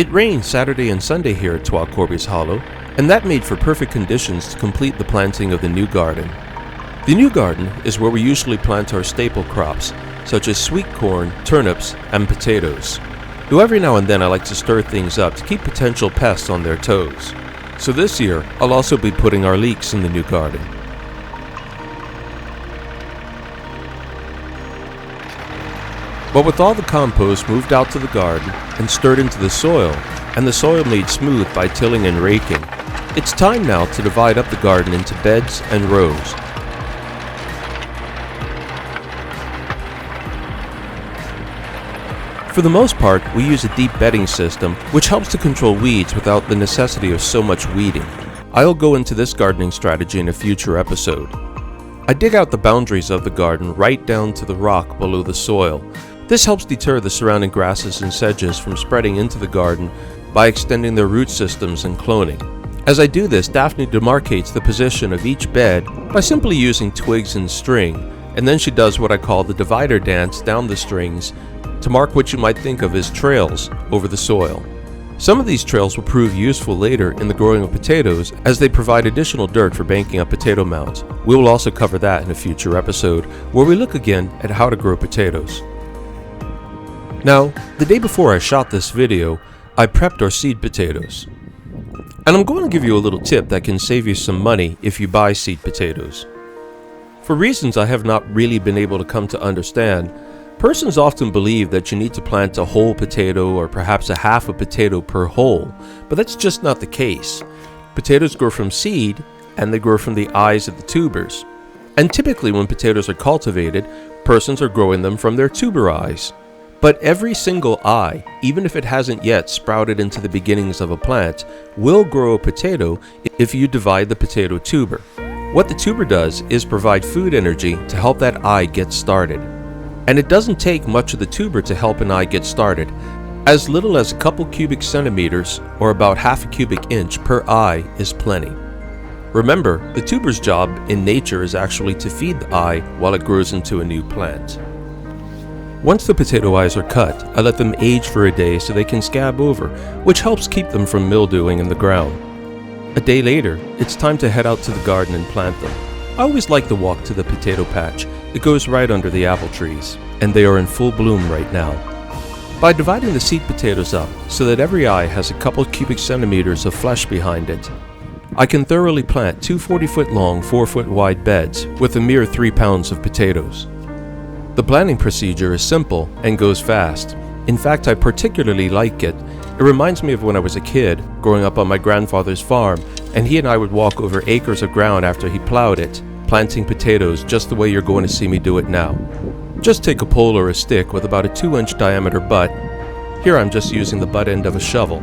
It rained Saturday and Sunday here at 12 Corby's Hollow, and that made for perfect conditions to complete the planting of the new garden. The new garden is where we usually plant our staple crops, such as sweet corn, turnips, and potatoes. Though every now and then I like to stir things up to keep potential pests on their toes. So this year, I'll also be putting our leeks in the new garden. But with all the compost moved out to the garden and stirred into the soil, and the soil made smooth by tilling and raking, it's time now to divide up the garden into beds and rows. For the most part, we use a deep bedding system, which helps to control weeds without the necessity of so much weeding. I'll go into this gardening strategy in a future episode. I dig out the boundaries of the garden right down to the rock below the soil. This helps deter the surrounding grasses and sedges from spreading into the garden by extending their root systems and cloning. As I do this, Daphne demarcates the position of each bed by simply using twigs and string, and then she does what I call the divider dance down the strings to mark what you might think of as trails over the soil. Some of these trails will prove useful later in the growing of potatoes as they provide additional dirt for banking up potato mounds. We will also cover that in a future episode where we look again at how to grow potatoes. Now, the day before I shot this video, I prepped our seed potatoes. And I'm going to give you a little tip that can save you some money if you buy seed potatoes. For reasons I have not really been able to come to understand, persons often believe that you need to plant a whole potato or perhaps a half a potato per hole, but that's just not the case. Potatoes grow from seed, and they grow from the eyes of the tubers. And typically when potatoes are cultivated, persons are growing them from their tuber eyes. But every single eye, even if it hasn't yet sprouted into the beginnings of a plant, will grow a potato if you divide the potato tuber. What the tuber does is provide food energy to help that eye get started. And it doesn't take much of the tuber to help an eye get started. As little as a couple cubic centimeters, or about half a cubic inch per eye, is plenty. Remember, the tuber's job in nature is actually to feed the eye while it grows into a new plant. Once the potato eyes are cut, I let them age for a day so they can scab over, which helps keep them from mildewing in the ground. A day later, it's time to head out to the garden and plant them. I always like to walk to the potato patch. It goes right under the apple trees, and they are in full bloom right now. By dividing the seed potatoes up so that every eye has a couple cubic centimeters of flesh behind it, I can thoroughly plant 2 40-foot long, 4-foot wide beds with a mere 3 pounds of potatoes. The planting procedure is simple and goes fast. In fact, I particularly like it. It reminds me of when I was a kid, growing up on my grandfather's farm, and he and I would walk over acres of ground after he plowed it, planting potatoes just the way you're going to see me do it now. Just take a pole or a stick with about a 2-inch diameter butt, here I'm just using the butt end of a shovel,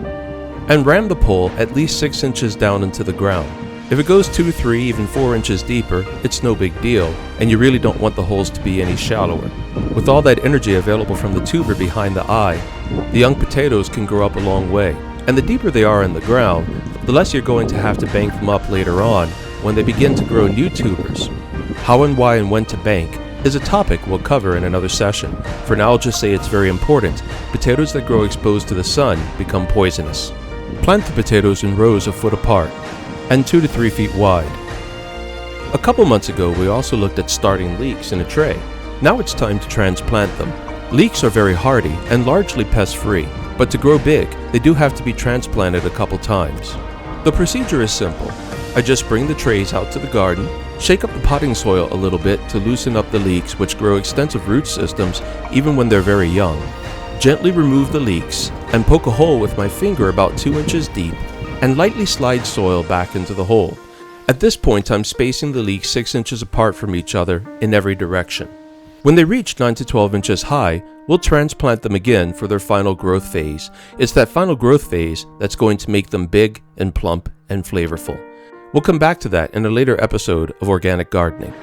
and ram the pole at least 6 inches down into the ground. If it goes 2, 3, even 4 inches deeper, it's no big deal, and you really don't want the holes to be any shallower. With all that energy available from the tuber behind the eye, the young potatoes can grow up a long way. And the deeper they are in the ground, the less you're going to have to bank them up later on when they begin to grow new tubers. How and why and when to bank is a topic we'll cover in another session. For now, I'll just say it's very important. Potatoes that grow exposed to the sun become poisonous. Plant the potatoes in rows a foot apart and 2 to 3 feet wide. A couple months ago, we also looked at starting leeks in a tray. Now it's time to transplant them. Leeks are very hardy and largely pest-free, but to grow big, they do have to be transplanted a couple times. The procedure is simple. I just bring the trays out to the garden, shake up the potting soil a little bit to loosen up the leeks, which grow extensive root systems even when they're very young. Gently remove the leeks and poke a hole with my finger about 2 inches deep and lightly slide soil back into the hole. At this point, I'm spacing the leeks 6 inches apart from each other in every direction. When they reach 9 to 12 inches high, we'll transplant them again for their final growth phase. It's that final growth phase that's going to make them big and plump and flavorful. We'll come back to that in a later episode of Organic Gardening.